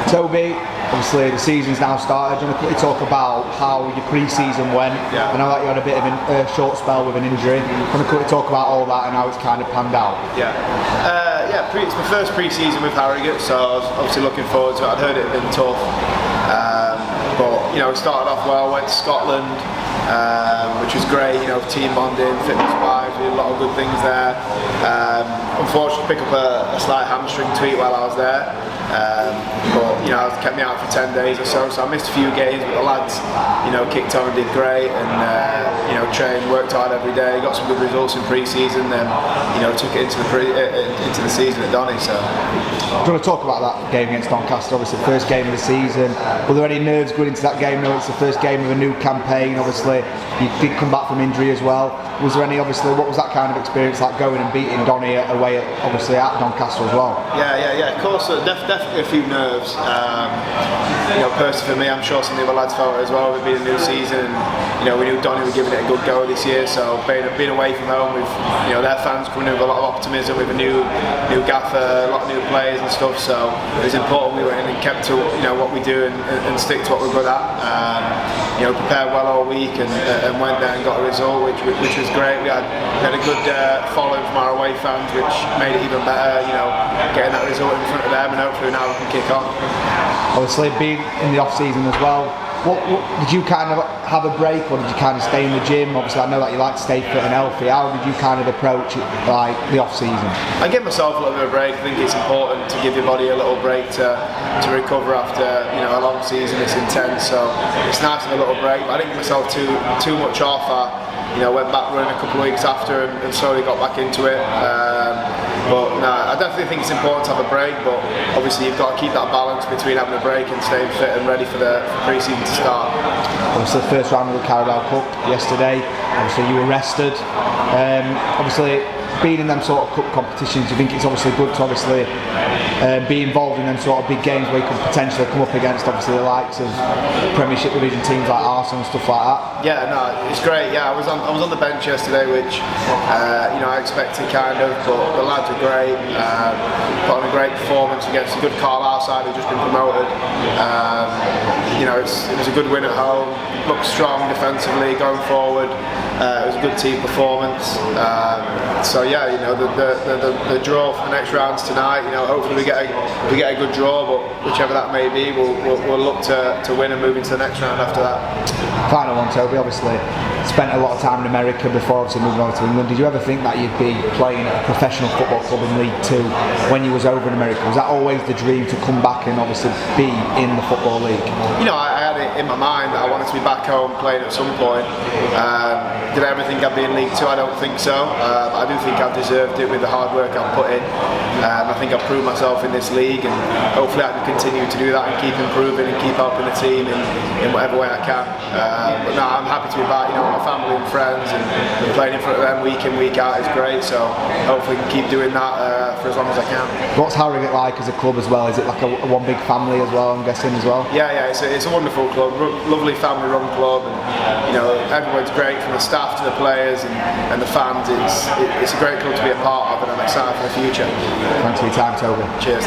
Toby, obviously the season's now started. Do you want to quickly talk about how your pre-season went? Yeah. I know that you had a bit of a short spell with an injury. Do you want to quickly talk about all that and how it's kind of panned out? Yeah. It's my first pre-season with Harrogate, so I was obviously looking forward to it. I'd heard it had been tough, but you know, we started off well. Went to Scotland, which was great. You know, team bonding, fitness-wise, we did a lot of good things there. Unfortunately, picked up a slight hamstring tweak while I was there. But you know, it kept me out for 10 days or so I missed a few games, but the lads, you know, kicked on and did great, and you know, trained, worked hard every day, got some good results in pre-season, then you know, took it into the season at Donny. So do you want to talk about that game against Doncaster? Obviously the first game of the season. Were there any nerves going into that game? No, it's the first game of a new campaign. Obviously you did come back from injury as well. Was there any, obviously, what was that kind of experience like, going and beating Donny away obviously at Doncaster as well? Yeah, of course, definitely a few nerves. You know, personally for me, I'm sure some of the other lads felt it as well. It being a new season, and you know, we knew Donny were giving it a good go this year. So being away from home with, you know, their fans coming in with a lot of optimism, with a new gaffer, a lot of new players and stuff. So it was important we went in and kept to, you know, what we do and stick to what we're good at. You know, prepared well all week and went there and got a result, which was great. We had a good following from our away fans, which made it even better. You know, getting that result in front of them, and hopefully now we can kick on. Obviously, being in the off season as well, what did you kind of have a break, or did you kind of stay in the gym? Obviously, I know that you like to stay fit and healthy. How did you kind of approach it, like the off season? I give myself a little bit of a break. I think it's important to give your body a little break to recover after, you know, a long season. It's intense, so it's nice to have a little break. But I didn't give myself too much off. You know, went back running a couple of weeks after and slowly got back into it. But no, I definitely think it's important to have a break, but obviously you've got to keep that balance between having a break and staying fit and ready for pre-season to start. Obviously the first round of the Carabao Cup yesterday, obviously you were rested. Obviously being in them sort of cup competitions, you think it's obviously good to obviously be involved in them sort of big games where you could potentially come up against obviously the likes of Premiership division teams like Arsenal and stuff like that? Yeah, no, it's great. Yeah, I was on the bench yesterday, which you know, I expected kind of, but the lads are great. Put on a great performance against a good Carlisle side who've just been promoted. You know, it was a good win at home. Looked strong defensively going forward. It was a good team performance. So yeah, you know, the draw for the next rounds tonight. You know, hopefully we get a good draw, but whichever that may be, we'll look to win and move into the next round after that. Final one, Toby. Obviously, spent a lot of time in America before obviously moving over to England. Did you ever think that you'd be playing at a professional football club in League Two when you was over in America? Was that always the dream to come back and obviously be in the Football League? You know, I had it in my mind that I wanted to be back home playing at some point. Did I ever think I'd be in League Two? I don't think so. I do think I've deserved it with the hard work I've put in. I think I've proved myself in this league, and hopefully I can continue to do that and keep improving and keep helping the team in whatever way I can. But no, I'm happy to be back. You know, with my family and friends, and playing in front of them week in, week out is great. So hopefully I can keep doing that for as long as I can. What's Harrogate like as a club as well? Is it like a one big family as well, I'm guessing as well? Yeah, it's a wonderful club, lovely family-run club, and you know, everyone's great from the staff to the players and the fans. It's a great club to be a part of, and I'm excited for the future. Thanks for your time, Toby. Cheers.